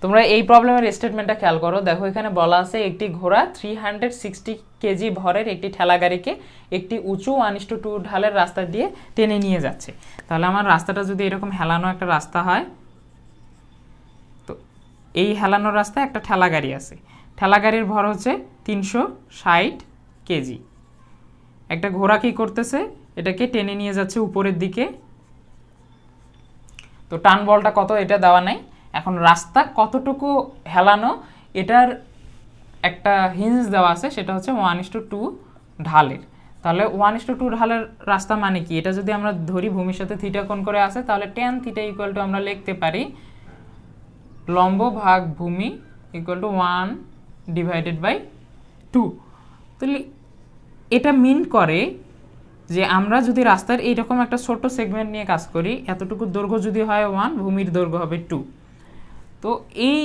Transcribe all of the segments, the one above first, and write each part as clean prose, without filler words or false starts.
তোমরা এই প্রবলেমের স্টেটমেন্টটা খেয়াল করো, দেখো এখানে বলা আছে একটি ঘোড়া 360 কেজি ভরের একটি ঠেলা গাড়িকে একটি উঁচু 1:2 ঢালের রাস্তা দিয়ে টেনে নিয়ে যাচ্ছে। তাহলে আমার রাস্তাটা যদি এরকম হেলানো একটা রাস্তা হয়, তো এই হেলানো রাস্তায় একটা ঠেলা গাড়ি আছে, ঠেলা গাড়ির ভর হচ্ছে 360 কেজি। একটা ঘোড়া কি করতেছে, এটাকে টেনে নিয়ে যাচ্ছে উপরের দিকে। তো টান বলটা কত এটা দেওয়া নাই, এখন রাস্তা কতটুকু হেলানো এটার একটা হিঞ্জ দেওয়া আছে, সেটা হচ্ছে 1:2 ঢালের। তাহলে 1:2 ঢালের রাস্তা মানে কি, এটা যদি আমরা ধরি ভূমির সাথে থিটা কোণ করে আছে, তাহলে tan থিটা ইকুয়াল টু আমরা লিখতে পারি লম্ব ভাগ ভূমি ইকুয়াল টু 1/2। তাহলে এটা মিন করে যে আমরা যদি রাস্তার এইরকম একটা ছোট সেগমেন্ট নিয়ে কাজ করি, এতটুকু দৈর্ঘ্য যদি হয় 1, ভূমির দৈর্ঘ্য হবে 2। তো এই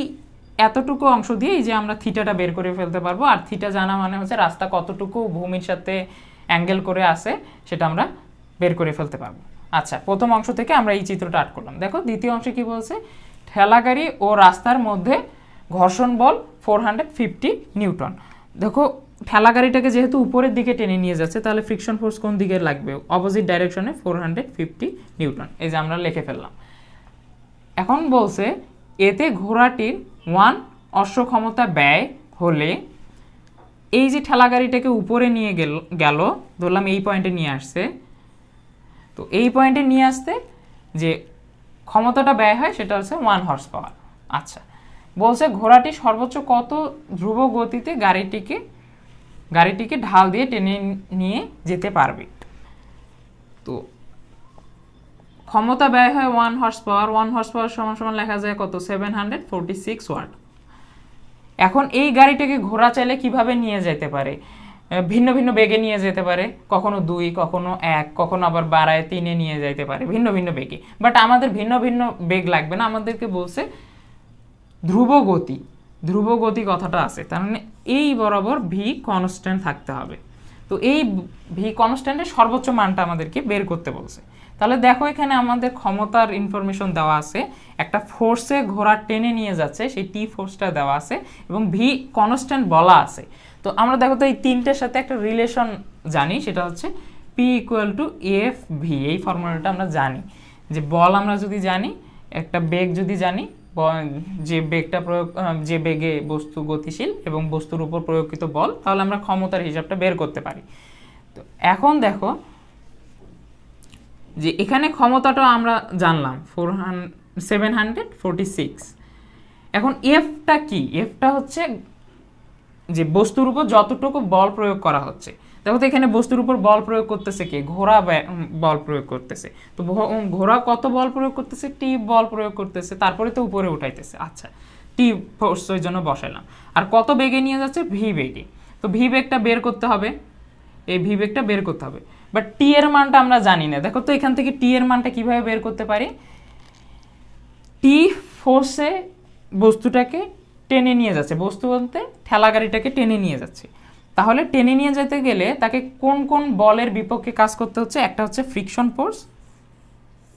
এতটুকু অংশ দিয়ে এই যে আমরা থিটাটা বের করে ফেলতে পারবো, আর থিটা জানা মানে হচ্ছে রাস্তা কতটুকু ভূমির সাথে অ্যাঙ্গেল করে আছে সেটা আমরা বের করে ফেলতে পারবো। আচ্ছা, প্রথম অংশ থেকে আমরা এই চিত্রটা আর্ট করলাম। দেখো দ্বিতীয় অংশে কি বলছে, ঠেলাগাড়ি ও রাস্তার মধ্যে ঘর্ষণ বল 450 নিউটন। দেখো ঠেলা গাড়িটাকে যেহেতু উপরের দিকে টেনে নিয়ে যাচ্ছে, তাহলে ফ্রিকশন ফোর্স কোন দিকে লাগবে, অপোজিট ডাইরেকশনে 450 নিউটন। এই যে আমরা লিখে ফেললাম। এখন বলছে এতে ঘোড়াটির 1 অশ্ব ক্ষমতা ব্যয় হলে, এই যে ঠেলা গাড়িটাকে উপরে নিয়ে গেল ধরলাম এই পয়েন্টে নিয়ে আসছে, তো এই পয়েন্টে নিয়ে আসতে যে ক্ষমতাটা ব্যয় হয় সেটা হচ্ছে 1 হর্স পাওয়ার। আচ্ছা, বলছে ঘোড়াটি সর্বোচ্চ কত ধ্রুব গতিতে গাড়িটিকে ঢাল দিয়ে টেনে নিয়ে যেতে পারবে। তো ক্ষমতা ব্যয় হয় 1 হর্স পাওয়ার, 1 হর্স পাওয়ার সমান সমান লেখা যায় কত, 746 ওয়াট। এখন এই গাড়িটাকে ঘোড়া চাইলে কিভাবে নিয়ে যেতে পারে, ভিন্ন ভিন্ন বেগে নিয়ে যেতে পারে, কখনো 2, কখনো 1, কখনো আবার বাড়ায় 3-এ নিয়ে যেতে পারে, ভিন্ন ভিন্ন বেগে। বাট আমাদের ভিন্ন ভিন্ন বেগ লাগবে না, আমাদেরকে বলছে ধ্রুব গতি কথাটা আছে, তার মানে এই বরাবর ভি কনস্ট্যান্ট থাকতে হবে। তো এই ভি কনস্ট্যান্টের সর্বোচ্চ মানটা আমাদেরকে বের করতে বলছে। তাহলে দেখো এখানে আমাদের ক্ষমতার ইনফরমেশন দেওয়া আছে, একটা ফোর্সে ঘোড়া টেনে নিয়ে যাচ্ছে, সেই টি ফোর্সটা দেওয়া আছে এবং ভি কনস্ট্যান্ট বলা আছে। তো আমরা দেখো তো এই তিনটের সাথে একটা রিলেশন জানি, সেটা হচ্ছে P equal to F V. এই ফর্মুলাটা আমরা জানি যে বল আমরা যদি জানি, একটা বেগ যদি জানি, যে বেগে বস্তু গতিশীল এবং বস্তুর উপর প্রয়োগকৃত বল, তাহলে আমরা ক্ষমতার হিসাবটা বের করতে পারি। তো এখন দেখো যে এখানে ক্ষমতাটা আমরা জানলাম 746। এখন এফটা কি, এফটা হচ্ছে যে বস্তুর উপর যতটুকু বল প্রয়োগ করা হচ্ছে। দেখো তো এখানে বস্তুর উপর বল প্রয়োগ করতেছে কে, ঘোড়া বল প্রয়োগ করতেছে। তো ঘোড়া কত বল প্রয়োগ করতেছে, টি বল প্রয়োগ করতেছে, তারপরে তো উপরে উঠাইতেছে। আচ্ছা, টি ফোর্স ওই জন্য বসাইলাম। আর কত বেগে নিয়ে যাচ্ছে, ভি বেগে। তো ভি বেগটা বের করতে হবে, এই ভি বেগটা বের করতে হবে। বাট টি এর মানটা আমরা জানি না। দেখো তো এখান থেকে টি এর মানটা কিভাবে বের করতে পারি, টি ফোর্সে বস্তুটাকে টেনে নিয়ে যাচ্ছে, বস্তু বলতে ঠেলা গাড়িটাকে টেনে নিয়ে যাচ্ছে। তাহলে টেনে নিয়ে যেতে গেলে তাকে কোন কোন বলের বিপক্ষে কাজ করতে হচ্ছে, একটা হচ্ছে ফ্রিকশন ফোর্স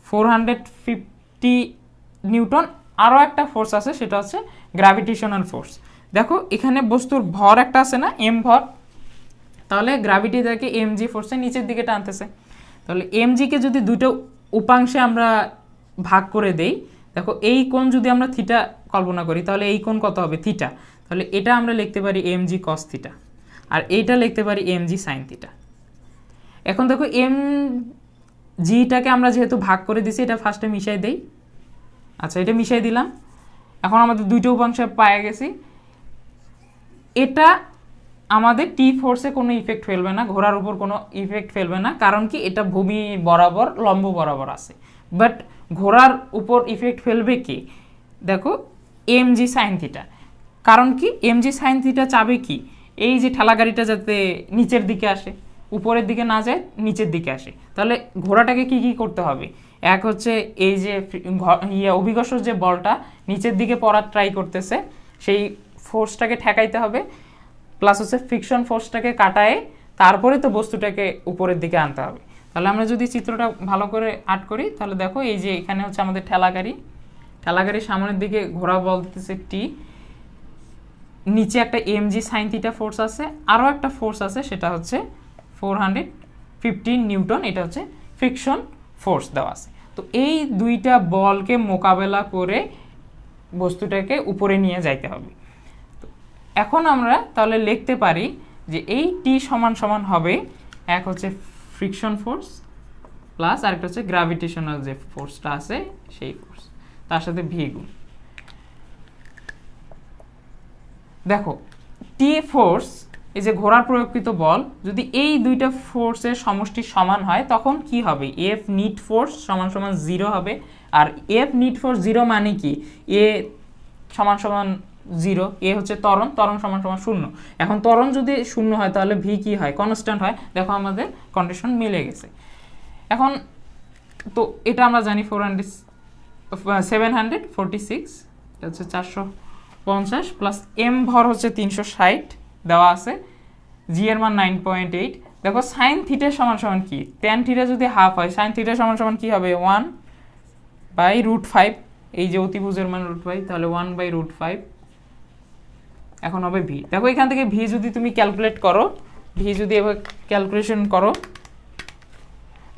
450 নিউটন, আরও একটা ফোর্স আছে সেটা হচ্ছে গ্র্যাভিটেশনাল ফোর্স। দেখো এখানে বস্তুর ভর একটা আছে না, এম ভর, তাহলে গ্র্যাভিটি তাকে এমজি ফোর্সে নিচের দিকে টানতেছে। তাহলে এমজিকে যদি দুটো উপাংশে আমরা ভাগ করে দেই, দেখো এই কোণ যদি আমরা থিটা কল্পনা করি, তাহলে এই কোণ কত হবে, থিটা। তাহলে এটা আমরা লিখতে পারি এমজি কস থিটা, আর এইটা লিখতে পারি এমজি সাইন থিটা। এখন দেখো এম জিটাকে আমরা যেহেতু ভাগ করে দিছি, এটা ফার্স্টে মিশাই দেই। আচ্ছা, এটা মিশাই দিলাম। এখন আমাদের দুইটা উপাংশে পায়ে গেছি। এটা আমাদের টি ফোর্সে কোনো ইফেক্ট ফেলবে না, ঘোড়ার উপর কোনো ইফেক্ট ফেলবে না, কারণ কি এটা ভূমি বরাবর লম্ব বরাবর আছে। বাট ঘোড়ার উপর ইফেক্ট ফেলবে কি, দেখো এমজি সাইন থিটা। কারণ কি, এমজি সাইন থিটা চাবে কি, এই যে ঠেলা গাড়িটা যাতে নিচের দিকে আসে, উপরের দিকে না যায়, নিচের দিকে আসে। তাহলে ঘোড়াটাকে কি কি করতে হবে, এক হচ্ছে এই যে অভিঘর্ষণ যে বলটা নিচের দিকে পড়ার ট্রাই করতেছে, সেই ফোর্সটাকে ঠেকাইতে হবে, প্লাস হচ্ছে ফ্রিকশন ফোর্সটাকে কাটায় তারপরে তো বস্তুটাকে উপরের দিকে আনতে হবে। তাহলে আমরা যদি চিত্রটা ভালো করে আর্ট করি, তাহলে দেখো এই যে এখানে হচ্ছে আমাদের ঠেলা গাড়ি, ঠেলাগাড়ির সামনের দিকে ঘোরা বল দিতেছে টি, নিচে একটা mg sin থিটা ফোর্স আছে, আরও একটা ফোর্স আছে সেটা হচ্ছে 415 নিউটন, এটা হচ্ছে ফ্রিকশন ফোর্স দেওয়া আছে। তো এই দুইটা বলকে মোকাবেলা করে বস্তুটাকে উপরে নিয়ে যাইতে হবে। এখন আমরা তাহলে লিখতে পারি যে এই টি সমান সমান হবে, এক হচ্ছে ফ্রিকশন ফোর্স প্লাস আরেকটা হচ্ছে গ্র্যাভিটেশনাল যে ফোর্সটা আছে সেই ফোর্স, তার সাথে ভি গুণ। দেখো টি ফোর্স, এই যে ঘোড়ার প্রয়োগকৃত বল, যদি এই দুইটা ফোর্সের সমষ্টি সমান হয় তখন কি হবে, এফ নিট ফোর্স সমান সমান 0 হবে। আর এফ নিট ফোর্স 0 মানে কি, এ সমান সমান 0, এ হচ্ছে ত্বরণ, ত্বরণ সমান সমান 0। এখন ত্বরণ যদি 0 হয় তাহলে ভি কি হয়, কনস্ট্যান্ট হয়। দেখো আমাদের কন্ডিশন মিলে গেছে। এখন তো এটা আমরা জানি 746, এটা হচ্ছে 450 প্লাস এম ভর হচ্ছে 360 দেওয়া আছে, জি এর মান 9.8। দেখো সাইন থিটা সমান সমান কি, ট্যান থিটা যদি হাফ হয় সাইন থিটা সমান সমান কি হবে, 1/√5, এই যে অতিভুজের মান √5, তাহলে 1/√5। এখন হবে ভি। দেখো এখান থেকে ভি যদি তুমি ক্যালকুলেট করো, ভি যদি এবার ক্যালকুলেশন করো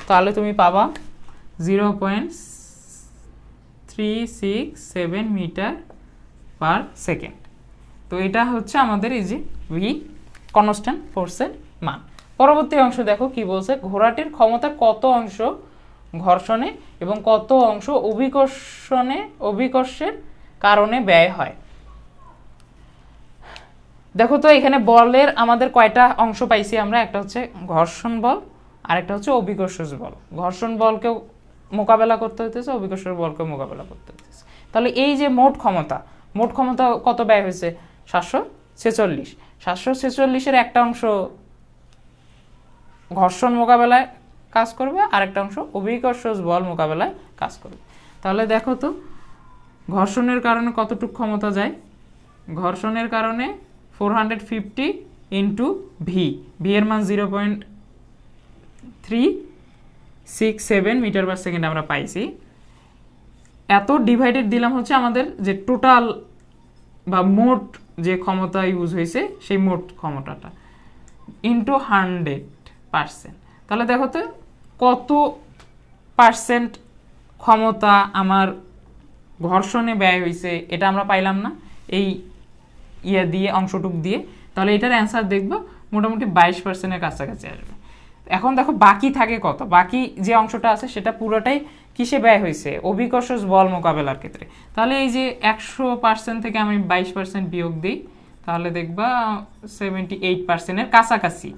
তাহলে তুমি পাবা 0.367 মিটার পার সেকেন্ড। তো এটা হচ্ছে আমাদের এই যে ভি কনস্ট্যান্ট ফোর্সের মান। পরবর্তী অংশ দেখো কি বলছে, ঘোড়াটির ক্ষমতার কত অংশ ঘর্ষণে এবং কত অংশ অভিকর্ষের কারণে ব্যয় হয়। দেখো তো এখানে বলের আমাদের কয়টা অংশ পাইছি আমরা, একটা হচ্ছে ঘর্ষণ বল আর একটা হচ্ছে অভিকর্ষজ বল। ঘর্ষণ বলকেও মোকাবেলা করতে হইতেছে, অভিকর্ষজ বলকেও মোকাবেলা করতে হইতেছে। তাহলে এই যে মোট ক্ষমতা কত ব্যয় হয়েছে, 746। 746-এর একটা অংশ ঘর্ষণ মোকাবেলায় কাজ করবে আর একটা অংশ অভিকর্ষজ বল মোকাবেলায় কাজ করবে। তাহলে দেখো তো ঘর্ষণের কারণে কতটুকু ক্ষমতা যায়, ঘর্ষণের কারণে 450 ইন্টু ভি, ভি এর মান 0.367 মিটার পার সেকেন্ড আমরা পাইছি। এত ডিভাইডেড দিলাম হচ্ছে আমাদের যে টোটাল বা মোট যে ক্ষমতা ইউজ হয়েছে সেই মোট ক্ষমতাটা ইন্টু 100%। তাহলে দেখো তো কত পার্সেন্ট ক্ষমতা আমার ঘর্ষণে ব্যয় হয়েছে, এটা আমরা পাইলাম না এই দিয়ে অংশটুক দিয়ে। তাহলে এটার অ্যান্সার দেখবো মোটামুটি 22%-এর কাছাকাছি আসবে। এখন দেখো বাকি থাকে কত, বাকি যে অংশটা আছে সেটা পুরোটাই কিসে ব্যয় হয়েছে, অভিকর্ষজ বল মোকাবেলার ক্ষেত্রে। তাহলে এই যে 100% থেকে আমি 22% বিয়োগ দিই, তাহলে দেখবা 78%-এর কাছাকাছি,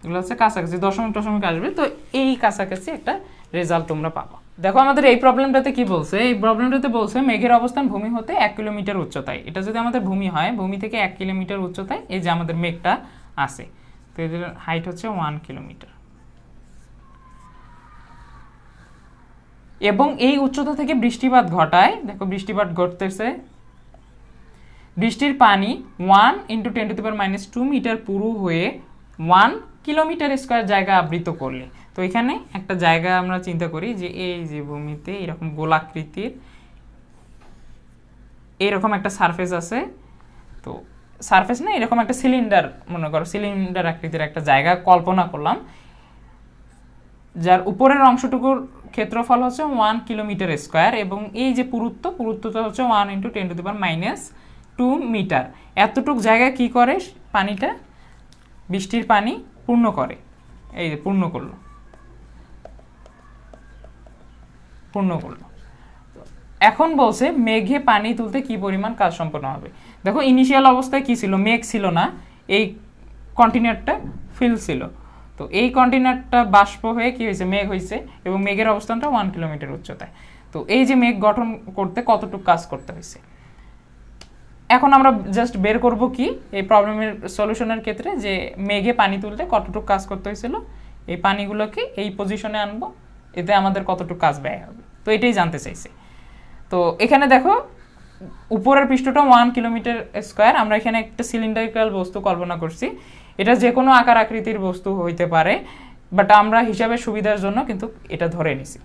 এগুলো হচ্ছে কাছাকাছি, দশমিক আসবে। তো এই কাছাকাছি একটা রেজাল্ট তোমরা পাবা। দেখো আমাদের এই প্রবলেমটাতে কি বলছে, এই প্রবলেমটাতে বলছে মেঘের অবস্থান ভূমি হতে 1 কিলোমিটার উচ্চতায়। এটা যদি আমাদের ভূমি হয়, ভূমি থেকে 1 কিলোমিটার উচ্চতায় এই যে আমাদের মেঘটা আছে, তো এদের হাইট হচ্ছে 1 কিলোমিটার, এবং এই উচ্চতা থেকে বৃষ্টিপাত ঘটায়। দেখো বৃষ্টিপাত ঘটতেছে, বৃষ্টির পানি 1 × 10⁻² মিটার পুরু হয়ে 1 কিলোমিটার স্কয়ার জায়গা আবৃত করলে। তো এখানে একটা জায়গা আমরা চিন্তা করি যে এই যে ভূমিতে এরকম গোলাকৃতির এরকম একটা সারফেস আছে, তো সারফেস না, এরকম একটা সিলিন্ডার, মনে করো সিলিন্ডার আকৃতির একটা জায়গা কল্পনা করলাম, যার উপরের অংশটুকুর ক্ষেত্রফল হচ্ছে 1 কিলোমিটার স্কয়ার, এবং এই যে পুরুত্বটা হচ্ছে 1 × 10⁻² মিটার। এতটুক জায়গায় কি করে পানিটা, বৃষ্টির পানি পূর্ণ করে, এই যে পূর্ণ করলো। এখন বলছে মেঘে পানি তুলতে কি পরিমাণ কাজ সম্পন্ন হবে। দেখো ইনিশিয়াল অবস্থায় কি ছিল, মেঘ ছিল না, এই কন্টিনেন্টটা ফিল ছিল। তো এই কন্টিনেন্টটা বাষ্প হয়ে কি হয়েছে, মেঘ হয়েছে, এবং মেঘের অবস্থানটা 1 কিলোমিটার উচ্চতায়। তো এই যে মেঘ গঠন করতে কতটুকু কাজ করতে হয়েছে, এখন আমরা জাস্ট বের করব কি এই প্রবলেমের সলিউশনের ক্ষেত্রে, যে মেঘে পানি তুলতে কতটুকু কাজ করতে হয়েছিল, এই পানিগুলোকে এই পজিশনে আনবো, এতে আমাদের কতটুকু কাজ ব্যয় হবে। তো এটাই জানতে চাইছে। তো এখানে দেখো উপরের পৃষ্ঠটা 1 কিলোমিটার স্কয়ার, আমরা এখানে একটা সিলিন্ডারিক্যাল বস্তু কল্পনা করছি, এটা যে কোনো আকার আকৃতির বস্তু হইতে পারে, বাট আমরা হিসাবের সুবিধার জন্য কিন্তু এটা ধরে নিছি।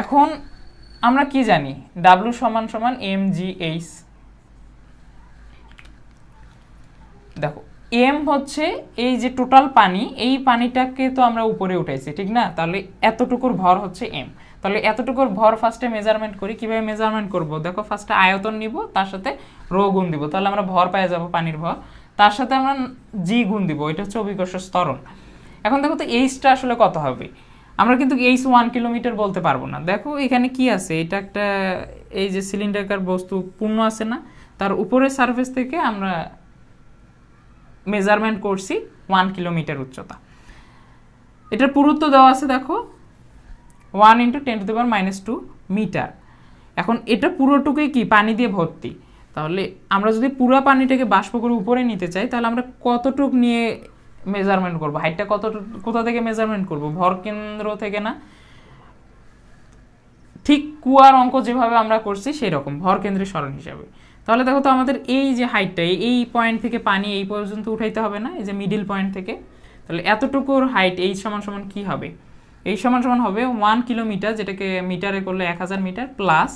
এখন আমরা কি জানি ডাব্লিউ সমান সমান এম জি এইচ। দেখো এম হচ্ছে এই যে টোটাল পানি, এই পানিটাকে তো আমরা উপরে উঠাইছি ঠিক না, তাহলে এতটুকুর ভর হচ্ছে এম। তাহলে এতটুকুর ভর ফার্স্টে মেজারমেন্ট করি। কিভাবে মেজারমেন্ট করব? দেখো ফার্স্টে আয়তন নিব, তার সাথে রো গুণ দিব, তাহলে আমরা ভর পেয়ে যাব পানির ভর, তার সাথে আমরা জি গুণ দিব, এটা হচ্ছে অভিকর্ষ ত্বরণ। এখন দেখো তো এইচটা আসলে কত হবে, আমরা কিন্তু এইচ 1 কিলোমিটার বলতে পারবো না। দেখো এখানে কি আছে, এটা একটা এই যে সিলিন্ডারকার বস্তু পূর্ণ আছে না, তার উপরের সারফেস থেকে আমরা মেজারমেন্ট করছি 1 কিলোমিটার উচ্চতা। এটার পুরুত্ব দেওয়া আছে দেখো 1 × 10⁻⁻² মিটার। এখন এটা পুরোটুকুই কি পানি দিয়ে ভর্তি, তাহলে আমরা যদি পুরো পানিটাকে বাষ্প করে উপরে নিতে চাই তাহলে আমরা কতটুক নিয়ে মেজারমেন্ট করব, হাইটটা কোথা থেকে মেজারমেন্ট করব? ভর কেন্দ্র থেকে না, ঠিক কুয়ার অঙ্ক যেভাবে আমরা করছি সেই রকম ভর কেন্দ্রের সরণ হিসাবে। তাহলে দেখো তো আমাদের এই যে হাইটটা, এই পয়েন্ট থেকে পানি এই পর্যন্ত উঠাইতে হবে না, এই যে মিডিল পয়েন্ট থেকে। তাহলে এতটুকুর হাইট এই সমান সমান কি হবে? এই সমান সমান হবে 1 কিলোমিটার, যেটাকে মিটারে করলে 1000 মিটার, প্লাস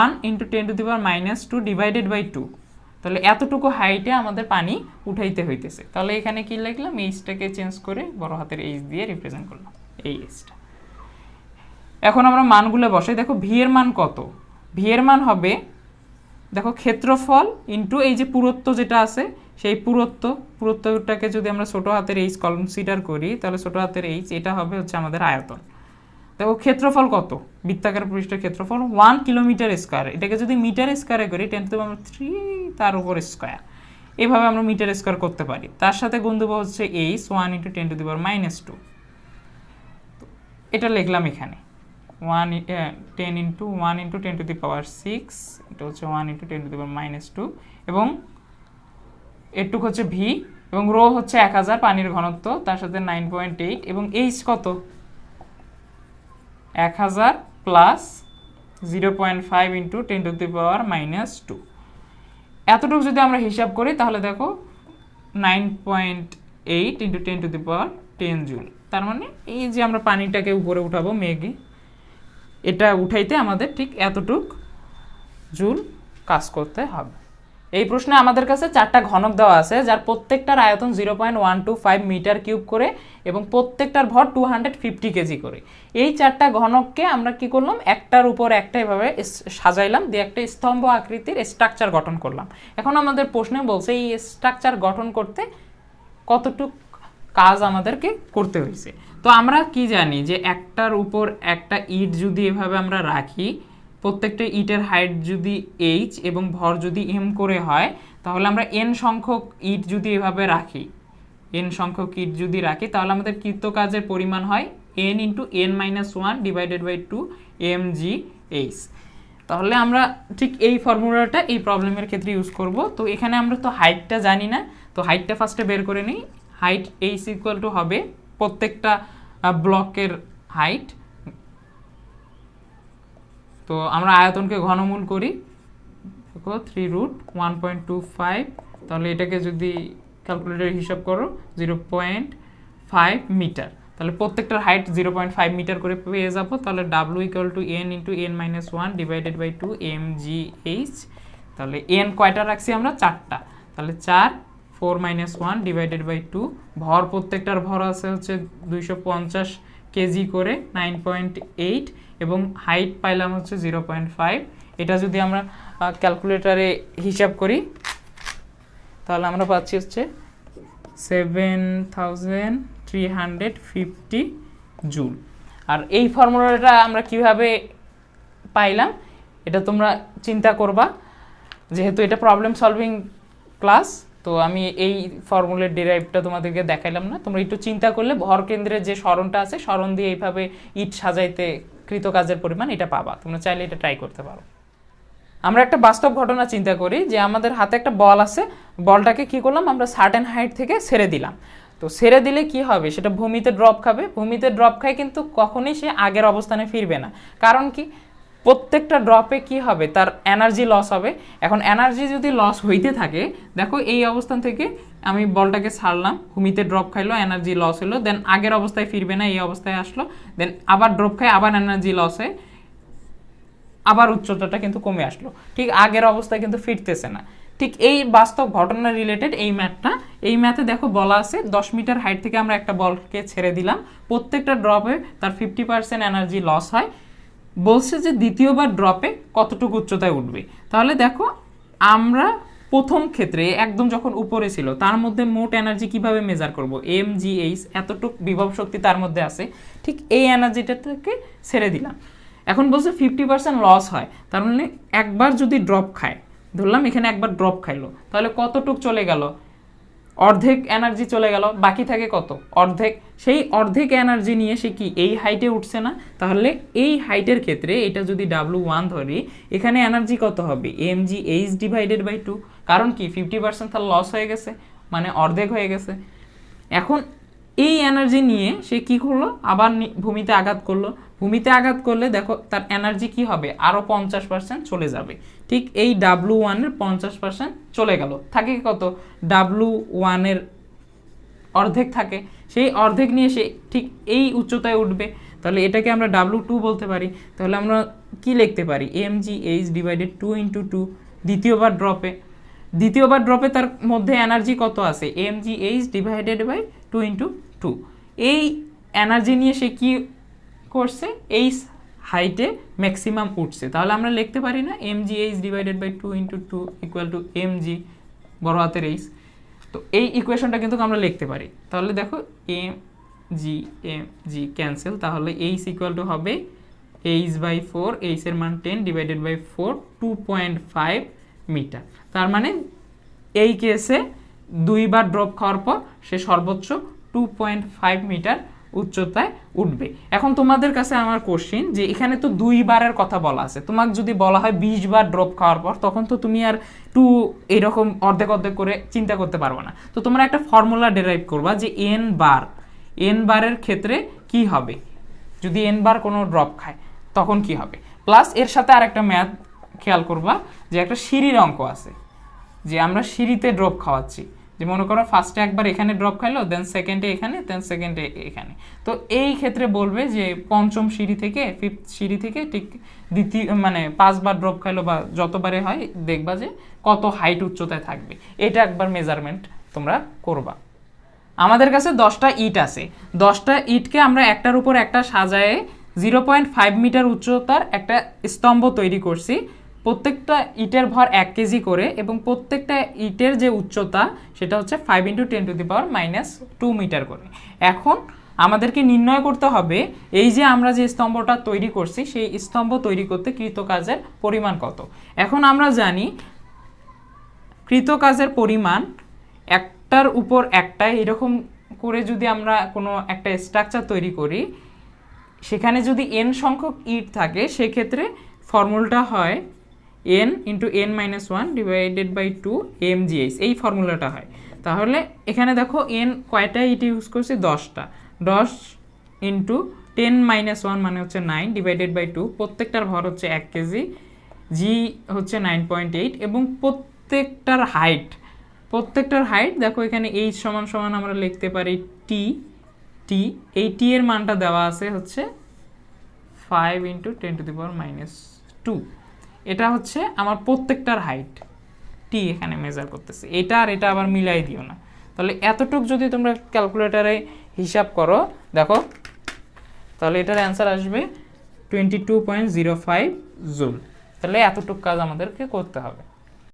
1 × 10⁻² ডিভাইডেড বাই 2। তাহলে এতটুকু হাইটে আমাদের পানি উঠাইতে হইতেছে। তাহলে এখানে কি লিখলাম, এইচটাকে চেঞ্জ করে বড় হাতের এইচ দিয়ে রিপ্রেজেন্ট করলাম, এই এইচটা। এখন আমরা মানগুলো বসাই। দেখো ভি এর মান কত? ভি এর মান হবে দেখো ক্ষেত্রফল ইন্টু এই যে পুরুত্ব যেটা আছে, সেই পুরুত্বটাকে যদি আমরা ছোট হাতের এইচ কনসিডার করি, তাহলে ছোট হাতের এইচ এটা হবে হচ্ছে আমাদের আয়তন। দেখো ক্ষেত্রফল কত, বৃত্তাকার পৃষ্ঠের ক্ষেত্রফল 1 কিলোমিটার স্কোয়ার, এটাকে যদি মিটার স্কোয়ারে করি 10⁻³ তার উপর স্কোয়ার, এভাবে আমরা মিটার স্কোয়ার করতে পারি। তার সাথে গুণ দেবো হচ্ছে এইচ 1 × 10⁻²। এটা লিখলাম এখানে 10 × 1 × 10⁶, এটা হচ্ছে 1 × 10⁻², এবং এটুক হচ্ছে ভি, এবং রো হচ্ছে 1000 পানির ঘনত্ব, তার সাথে 9.8, এবং এইচ কত 1000 প্লাস 0.5 × 10⁻²। এতটুকু যদি আমরা হিসাব করি তাহলে দেখো 9.8 × 10⁻10 জুল। তার মানে এই যে আমরা পানিটাকে উপরে উঠাবো মেঘে, এটা উঠাইতে আমাদের ঠিক এতটুক জুল কাজ করতে হবে। এই প্রশ্নে আমাদের কাছে 4টা ঘনক দেওয়া আছে, যার প্রত্যেকটার আয়তন 0.125 মিটার কিউব করে এবং প্রত্যেকটার ভর 250 কেজি করে। এই 4টা ঘনককে আমরা কি করলাম, একটার উপর একটা এভাবে সাজাইলাম, দিয়ে একটা স্তম্ভ আকৃতির স্ট্রাকচার গঠন করলাম। এখন আমাদের প্রশ্নে বলছে এই স্ট্রাকচার গঠন করতে কতটুক কাজ আমাদেরকে করতে হয়েছে। তো আমরা কি জানি যে একটার উপর একটা ইট যদি এভাবে আমরা রাখি, প্রত্যেকটা ইটের হাইট যদি এইচ এবং ভর যদি এম করে হয়, তাহলে আমরা এন সংখ্যক ইট যদি এভাবে রাখি, তাহলে আমাদের কৃত কাজের পরিমাণ হয় n × n-1 divided by 2 mgh। তাহলে আমরা ঠিক এই ফর্মুলাটা এই প্রবলেমের ক্ষেত্রে ইউজ করব। তো এখানে আমরা তো হাইটটা জানি না, তো হাইটটা ফার্স্টে বের করে নিই। হাইট এইচ ইকুয়াল টু হবে প্রত্যেকটা ব্লকের হাইট, তো আমরা আয়তনকে ঘনমূল করি, দেখো 3√1.25, তাহলে এটাকে যদি ক্যালকুলেটরে হিসাব করো 0.5 মিটার, তাহলে প্রত্যেকটার হাইট 0.5 মিটার করে পেয়ে যাবো। তাহলে W = n × n-1 divided by 2 mgh। তাহলে n কয়টা রাখছি আমরা, 4টা, তাহলে 4 4 - 1 ডিভাইডেড বাই 2। ভর প্রত্যেকটার ভর আছে হচ্ছে 250 কেজি করে, 9.8, এবং হাইট পাইলাম হচ্ছে 0.5। এটা যদি আমরা ক্যালকুলেটরে হিসাব করি তাহলে আমরা পাচ্ছি হচ্ছে 7350 জুল। আর এই ফর্মুলাটা আমরা কিভাবে পাইলাম এটা তোমরা চিন্তা করবা, যেহেতু এটা প্রবলেম সলভিং ক্লাস, তো আমি এই ফর্মুলার ডেরাইভটা তোমাদেরকে দেখাইলাম না। তোমরা একটু চিন্তা করলে ভর কেন্দ্রের যে সরণটা আছে, সরণ দিয়ে এইভাবে ইট সাজাইতে কৃতকাজের পরিমাণ এটা পাবা। তোমরা চাইলে এটা ট্রাই করতে পারো। আমরা একটা বাস্তব ঘটনা চিন্তা করি যে আমাদের হাতে একটা বল আছে, বলটাকে কি করলাম আমরা সার্টেন হাইট থেকে ছেড়ে দিলাম। তো ছেড়ে দিলে কি হবে, সেটা ভূমিতে ড্রপ খাবে। ভূমিতে ড্রপ খায় কিন্তু কখনোই সে আগের অবস্থানে ফিরবে না। কারণ কি, প্রত্যেকটা ড্রপে কি হবে, তার এনার্জি লস হবে। এখন এনার্জি যদি লস হইতে থাকে, দেখো এই অবস্থান থেকে আমি বলটাকে ছাড়লাম, ভূমিতে ড্রপ খাইলো, এনার্জি লস হলো, দেন আগের অবস্থায় ফিরবে না, এই অবস্থায় আসলো, দেন আবার ড্রপ খায়, আবার এনার্জি লস হয়, আবার উচ্চতাটা কিন্তু কমে আসলো, ঠিক আগের অবস্থায় কিন্তু ফিরতেছে না। ঠিক এই বাস্তব ঘটনা রিলেটেড এই ম্যাথটা, এই ম্যাথে দেখো বলা আছে 10 মিটার হাইট থেকে আমরা একটা বলকে ছেড়ে দিলাম, প্রত্যেকটা ড্রপে তার 50% এনার্জি লস হয়। বলছে যে দ্বিতীয়বার ড্রপে কতটুকু উচ্চতায় উঠবে। তাহলে দেখো আমরা প্রথম ক্ষেত্রে একদম যখন উপরে ছিল তার মধ্যে মোট এনার্জি কিভাবে মেজার করব, mgh এতটুকু বিভব শক্তি তার মধ্যে আছে, ঠিক এই এনার্জিটা থেকে ছেড়ে দিলাম। এখন বলছে 50% লস হয়, তার মানে একবার যদি ড্রপ খায়, ধরলাম এখানে একবার ড্রপ খাইলো, তাহলে কতটুক চলে গেল, অর্ধেক এনার্জি চলে গেল, বাকি থাকে কত, অর্ধেক। সেই অর্ধেক এনার্জি নিয়ে সে কি এই হাইটে উঠছে না, তাহলে এই হাইটের ক্ষেত্রে এটা যদি W1 ধরি, এখানে এনার্জি কত হবে, mgh ডিভাইডেড বাই 2, কারণ কি 50% তার লস হয়ে গেছে, মানে অর্ধেক হয়ে গেছে। এখন এই এনার্জি নিয়ে সে কি করলো, আবার ভূমিতে আঘাত করলো, ভূমিতে আঘাত করলে দেখো তার এনার্জি কি হবে, আরও 50% চলে যাবে। ঠিক এই W1 এর 50% চলে গেল, থাকে কত, W1 এর অর্ধেক থাকে, সেই অর্ধেক নিয়ে সে ঠিক এই উচ্চতায় উঠবে। তাহলে এটাকে আমরা W2 বলতে পারি। তাহলে আমরা কি লিখতে পারি, mgh ডিভাইডেড 2 × 2, দ্বিতীয়বার ড্রপে তার মধ্যে এনার্জি কত আছে, mgh ডিভাইডেড বাই 2 × 2। এই এনার্জি নিয়ে সে কি করছে, এই হাইটে ম্যাক্সিমাম উঠছে। তাহলে আমরা লিখতে পারি না mgh divided by 2 × 2 equal to mg বড় হাতের h। তো এই ইকুয়েশনটা কিন্তু আমরা লিখতে পারি। তাহলে দেখো mg ক্যান্সেল, তাহলে h ইকুয়াল টু হবে h/4, h এর মান 10 ডিভাইডেড বাই 4, 2.5 মিটার। তার মানে এই কেসে দুইবার ড্রপ খাওয়ার পর সে সর্বোচ্চ 2.5 মিটার উচ্চতায় উঠবে। এখন তোমাদের কাছে আমার কোশ্চেন যে এখানে তো দুইবারের কথা বলা আছে, তোমাকে যদি বলা হয় 20 বার ড্রপ খাওয়ার পর, তখন তো তুমি আর এরকম অর্ধেক অর্ধেক করে চিন্তা করতে পারবে না। তো তোমরা একটা ফর্মুলা ডেরাইভ করবা যে n বারের ক্ষেত্রে কি হবে, যদি n বার কোনো ড্রপ খায় তখন কি হবে, প্লাস এর সাথে আর একটা ম্যাথ খেয়াল করবা যে একটা সিঁড়ির অঙ্ক আছে, যে আমরা সিঁড়িতে ড্রপ খাওয়াচ্ছি, যে মনে করো ফার্স্টে একবার এখানে ড্রপ খাইলো, দেন সেকেন্ডে এখানে, দেন সেকেন্ডে এখানে। তো এই ক্ষেত্রে বলবে যে পঞ্চম সিঁড়ি থেকে, ফিফথ সিঁড়ি থেকে ঠিক দ্বিতীয় মানে 5 বার ড্রপ খাইলো বা যতবারে হয়, দেখবা যে কত হাইট উচ্চতায় থাকবে। এটা একবার মেজারমেন্ট তোমরা করবা। আমাদের কাছে 10টা ইট আছে, 10টা ইটকে আমরা একটার উপর একটা সাজায়ে 0.5 মিটার উচ্চতার একটা স্তম্ভ তৈরি করছি। প্রত্যেকটা ইটের ভর 1 কেজি করে, এবং প্রত্যেকটা ইটের যে উচ্চতা সেটা হচ্ছে 5 × 10⁻⁻2 মিটার করে। এখন আমাদেরকে নির্ণয় করতে হবে এই যে আমরা যে স্তম্ভটা তৈরি করছি, সেই স্তম্ভ তৈরি করতে কৃতকাজের পরিমাণ কত। এখন আমরা জানি কৃতকাজের পরিমাণ একটার উপর একটা এরকম করে যদি আমরা কোনো একটা স্ট্রাকচার তৈরি করি, সেখানে যদি n সংখ্যক ইট থাকে, সেক্ষেত্রে ফর্মুলাটা হয় n × n-1 divided by 2 mgh, এই ফর্মুলাটা হয়। তাহলে এখানে দেখো n কয়টা ইট ইউজ করছি, 10টা, 10 × 10-1 মানে হচ্ছে 9 ডিভাইডেড বাই 2, প্রত্যেকটার ভর হচ্ছে 1 কেজি, g হচ্ছে 9.8, এবং প্রত্যেকটার হাইট দেখো এখানে h সমান আমরা লিখতে পারি t, এই t এর মানটা দেওয়া আছে হচ্ছে 5 × 10⁻²। এটা হচ্ছে আমার প্রত্যেকটার হাইট, t এখানে মেজার করতেছে। এটা আর এটা আবার মিলাই দিও না। তাহলে এতটুক যদি তোমরা ক্যালকুলেটারে হিসাব করো, দেখো তাহলে এটার অ্যান্সার আসবে 22.05 জুল। তাহলে এতটুক কাজ আমাদেরকে করতে হবে।